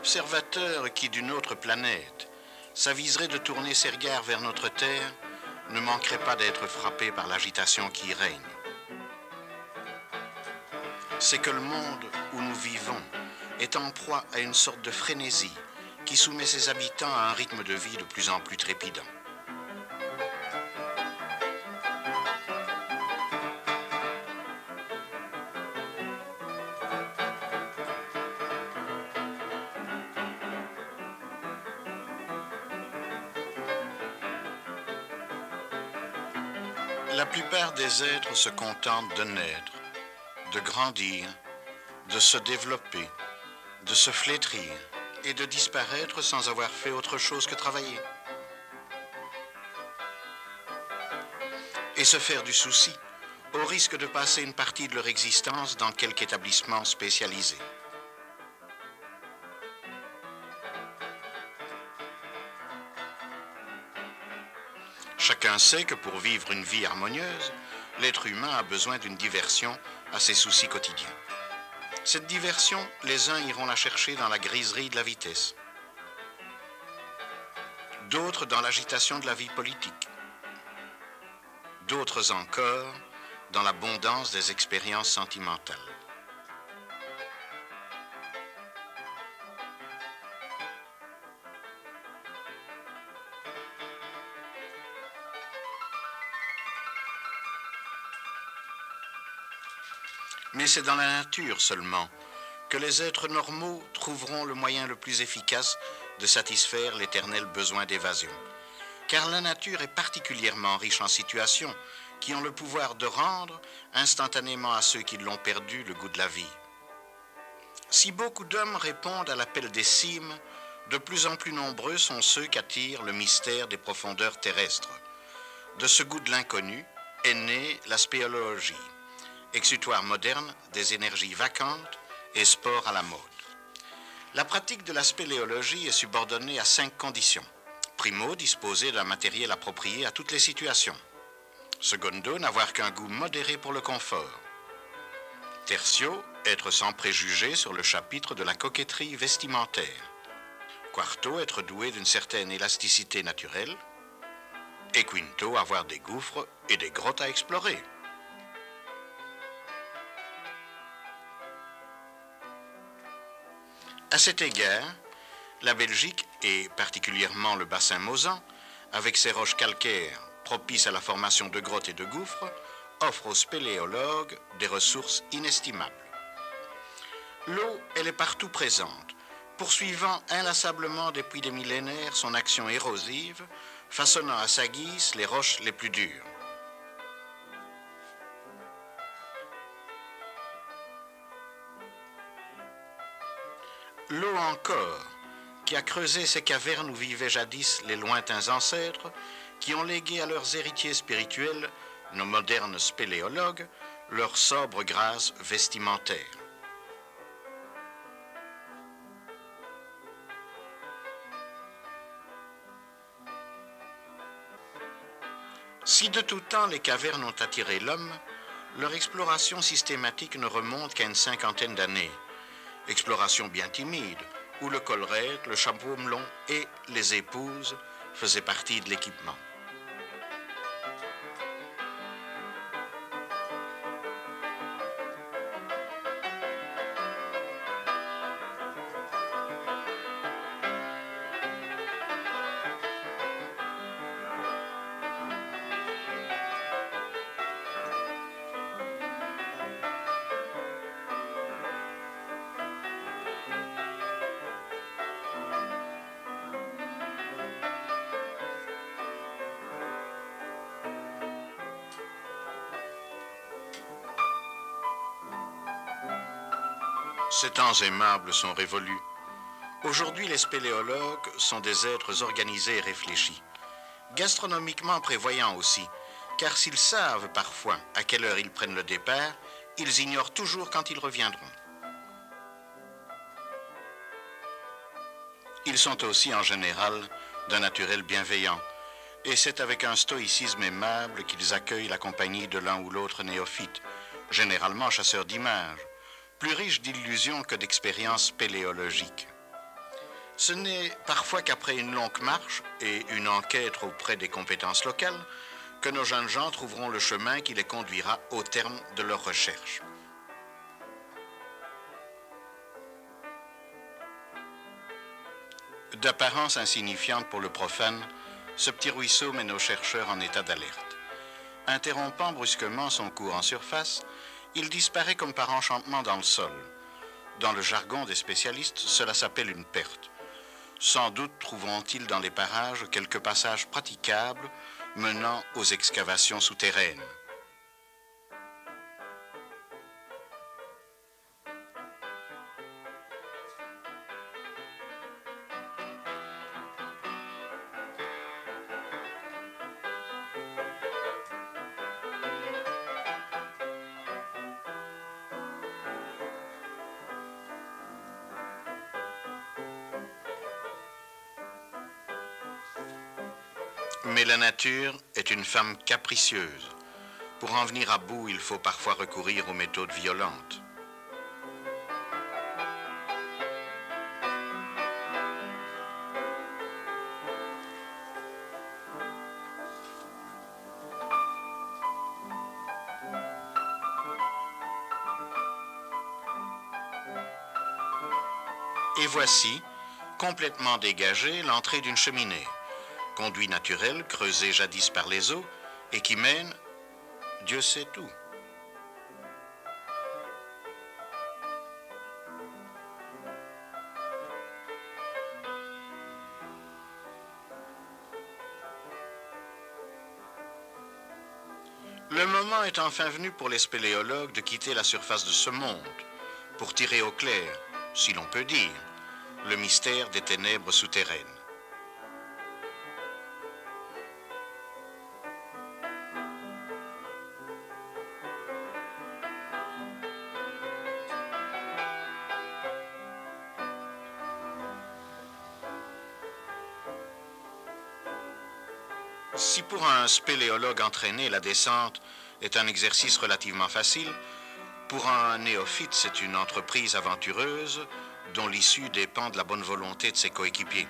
L'observateur qui, d'une autre planète, s'aviserait de tourner ses regards vers notre Terre ne manquerait pas d'être frappé par l'agitation qui y règne. C'est que le monde où nous vivons est en proie à une sorte de frénésie qui soumet ses habitants à un rythme de vie de plus en plus trépidant. La plupart des êtres se contentent de naître, de grandir, de se développer, de se flétrir et de disparaître sans avoir fait autre chose que travailler. Et se faire du souci, au risque de passer une partie de leur existence dans quelque établissement spécialisé. Chacun sait que pour vivre une vie harmonieuse, l'être humain a besoin d'une diversion à ses soucis quotidiens. Cette diversion, les uns iront la chercher dans la griserie de la vitesse, d'autres dans l'agitation de la vie politique, d'autres encore dans l'abondance des expériences sentimentales. Mais c'est dans la nature seulement que les êtres normaux trouveront le moyen le plus efficace de satisfaire l'éternel besoin d'évasion. Car la nature est particulièrement riche en situations qui ont le pouvoir de rendre instantanément à ceux qui l'ont perdu le goût de la vie. Si beaucoup d'hommes répondent à l'appel des cimes, de plus en plus nombreux sont ceux qu'attire le mystère des profondeurs terrestres. De ce goût de l'inconnu est née la spéléologie, exutoire moderne des énergies vacantes et sport à la mode. La pratique de la spéléologie est subordonnée à 5 conditions. Primo, disposer d'un matériel approprié à toutes les situations. Secondo, n'avoir qu'un goût modéré pour le confort. Tertio, être sans préjugés sur le chapitre de la coquetterie vestimentaire. Quarto, être doué d'une certaine élasticité naturelle. Et quinto, avoir des gouffres et des grottes à explorer. À cet égard, la Belgique, et particulièrement le bassin Mozan, avec ses roches calcaires propices à la formation de grottes et de gouffres, offre aux spéléologues des ressources inestimables. L'eau, elle est partout présente, poursuivant inlassablement depuis des millénaires son action érosive, façonnant à sa guise les roches les plus dures. L'eau encore, qui a creusé ces cavernes où vivaient jadis les lointains ancêtres, qui ont légué à leurs héritiers spirituels, nos modernes spéléologues, leur sobre grâce vestimentaire. Si de tout temps les cavernes ont attiré l'homme, leur exploration systématique ne remonte qu'à une 50aine d'années. Exploration bien timide, où le collerette, le chapeau melon et les épouses faisaient partie de l'équipement. Ces temps aimables sont révolus. Aujourd'hui, les spéléologues sont des êtres organisés et réfléchis, gastronomiquement prévoyants aussi, car s'ils savent parfois à quelle heure ils prennent le départ, ils ignorent toujours quand ils reviendront. Ils sont aussi en général d'un naturel bienveillant, et c'est avec un stoïcisme aimable qu'ils accueillent la compagnie de l'un ou l'autre néophyte, généralement chasseurs d'images, plus riche d'illusions que d'expériences spéléologiques. Ce n'est parfois qu'après une longue marche et une enquête auprès des compétences locales que nos jeunes gens trouveront le chemin qui les conduira au terme de leurs recherches. D'apparence insignifiante pour le profane, ce petit ruisseau met nos chercheurs en état d'alerte. Interrompant brusquement son cours en surface, il disparaît comme par enchantement dans le sol. Dans le jargon des spécialistes, cela s'appelle une perte. Sans doute trouveront-ils dans les parages quelques passages praticables menant aux excavations souterraines. Mais la nature est une femme capricieuse. Pour en venir à bout, il faut parfois recourir aux méthodes violentes. Et voici, complètement dégagée, l'entrée d'une cheminée. Conduit naturel creusé jadis par les eaux et qui mène, Dieu sait où. Le moment est enfin venu pour les spéléologues de quitter la surface de ce monde, pour tirer au clair, si l'on peut dire, le mystère des ténèbres souterraines. Si pour un spéléologue entraîné, la descente est un exercice relativement facile, pour un néophyte, c'est une entreprise aventureuse dont l'issue dépend de la bonne volonté de ses coéquipiers.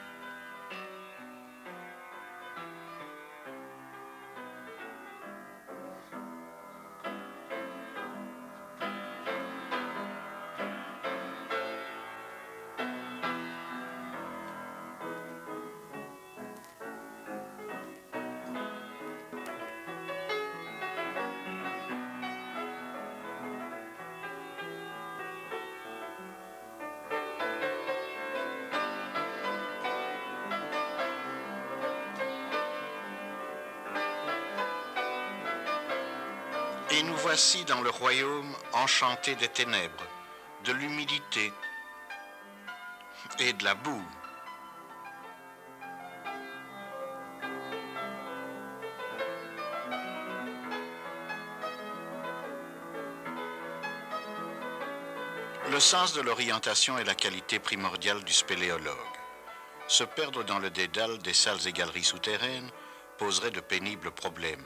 Et nous voici dans le royaume enchanté des ténèbres, de l'humidité et de la boue. Le sens de l'orientation est la qualité primordiale du spéléologue. Se perdre dans le dédale des salles et galeries souterraines poserait de pénibles problèmes.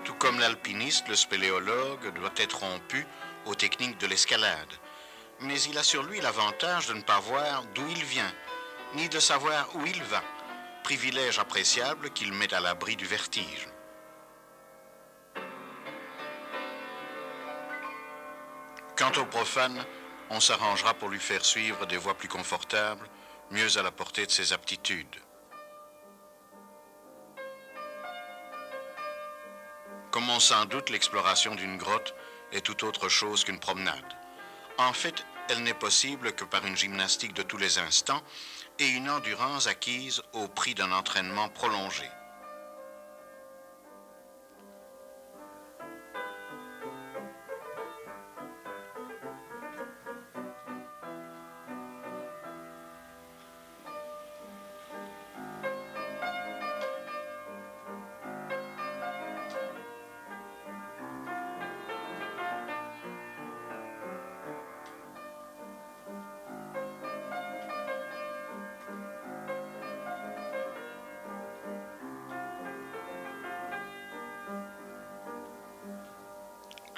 Tout comme l'alpiniste, le spéléologue doit être rompu aux techniques de l'escalade. Mais il a sur lui l'avantage de ne pas voir d'où il vient, ni de savoir où il va, privilège appréciable qu'il met à l'abri du vertige. Quant au profane, on s'arrangera pour lui faire suivre des voies plus confortables, mieux à la portée de ses aptitudes. Comme on s'en doute, l'exploration d'une grotte est tout autre chose qu'une promenade. En fait, elle n'est possible que par une gymnastique de tous les instants et une endurance acquise au prix d'un entraînement prolongé.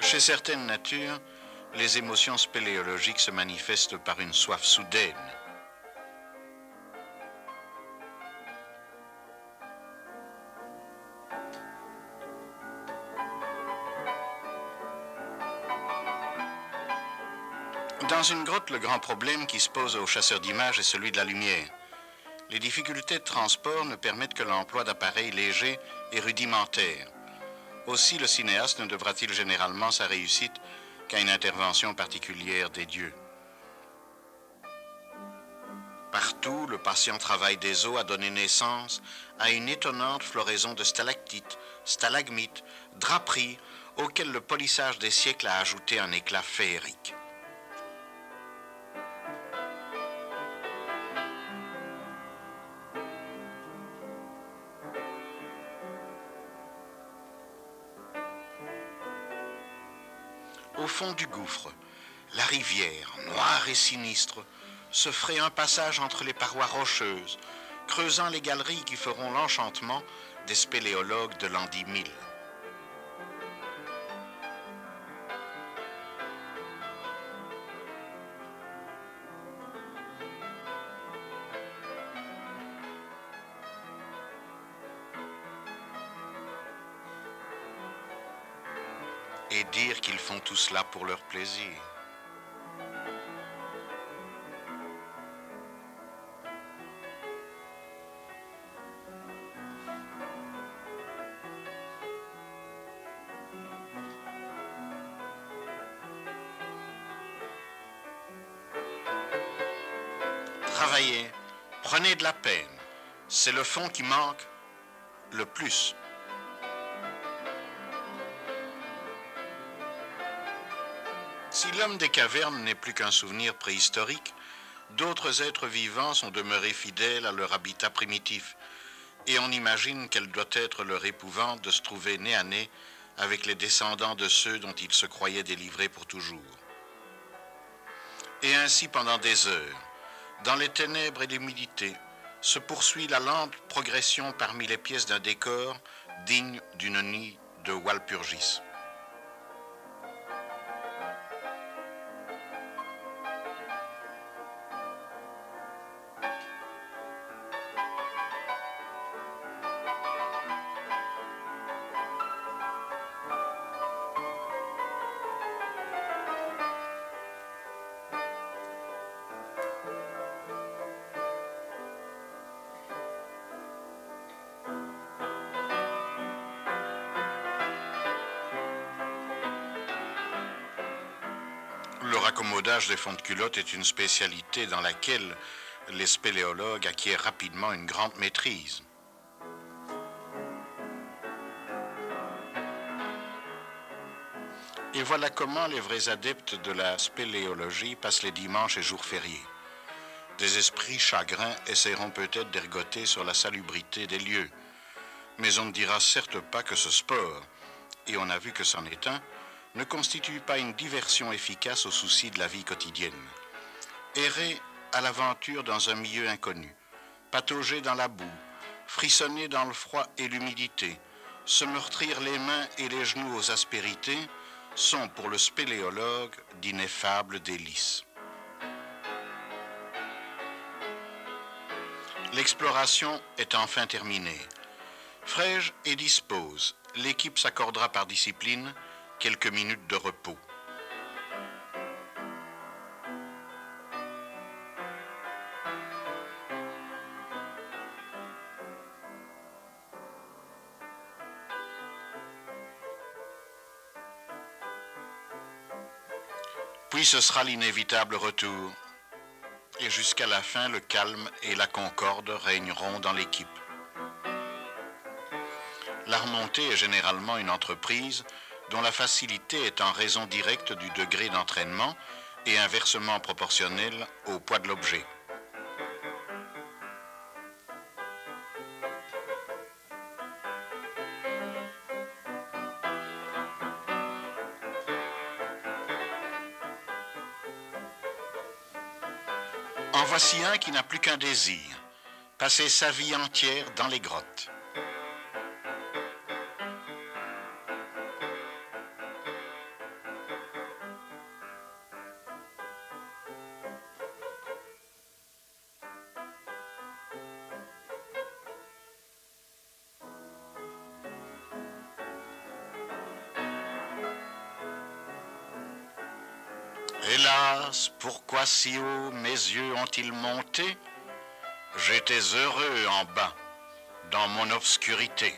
Chez certaines natures, les émotions spéléologiques se manifestent par une soif soudaine. Dans une grotte, le grand problème qui se pose aux chasseurs d'images est celui de la lumière. Les difficultés de transport ne permettent que l'emploi d'appareils légers et rudimentaires. Aussi, le cinéaste ne devra-t-il généralement sa réussite qu'à une intervention particulière des dieux. Partout, le patient travail des eaux a donné naissance à une étonnante floraison de stalactites, stalagmites, draperies, auxquelles le polissage des siècles a ajouté un éclat féerique. Au fond du gouffre, la rivière, noire et sinistre, se ferait un passage entre les parois rocheuses, creusant les galeries qui feront l'enchantement des spéléologues de l'an 10 000. Et dire qu'ils font tout cela pour leur plaisir. Travaillez, prenez de la peine. C'est le fond qui manque le plus. Si l'homme des cavernes n'est plus qu'un souvenir préhistorique, d'autres êtres vivants sont demeurés fidèles à leur habitat primitif, et on imagine quelle doit être leur épouvante de se trouver nez à nez avec les descendants de ceux dont ils se croyaient délivrés pour toujours. Et ainsi pendant des heures, dans les ténèbres et l'humidité, se poursuit la lente progression parmi les pièces d'un décor digne d'une nuit de Walpurgis. Le raccommodage des fonds de culotte est une spécialité dans laquelle les spéléologues acquièrent rapidement une grande maîtrise. Et voilà comment les vrais adeptes de la spéléologie passent les dimanches et jours fériés. Des esprits chagrins essaieront peut-être d'ergoter sur la salubrité des lieux, mais on ne dira certes pas que ce sport, et on a vu que c'en est un, ne constitue pas une diversion efficace aux soucis de la vie quotidienne. Errer à l'aventure dans un milieu inconnu, patauger dans la boue, frissonner dans le froid et l'humidité, se meurtrir les mains et les genoux aux aspérités, sont pour le spéléologue d'ineffables délices. L'exploration est enfin terminée. Frege et dispose. L'équipe s'accordera par discipline quelques minutes de repos. Puis ce sera l'inévitable retour. Et jusqu'à la fin, le calme et la concorde régneront dans l'équipe. La remontée est généralement une entreprise dont la facilité est en raison directe du degré d'entraînement et inversement proportionnelle au poids de l'objet. En voici un qui n'a plus qu'un désir, passer sa vie entière dans les grottes. Hélas, pourquoi si haut mes yeux ont-ils monté? J'étais heureux en bas, dans mon obscurité.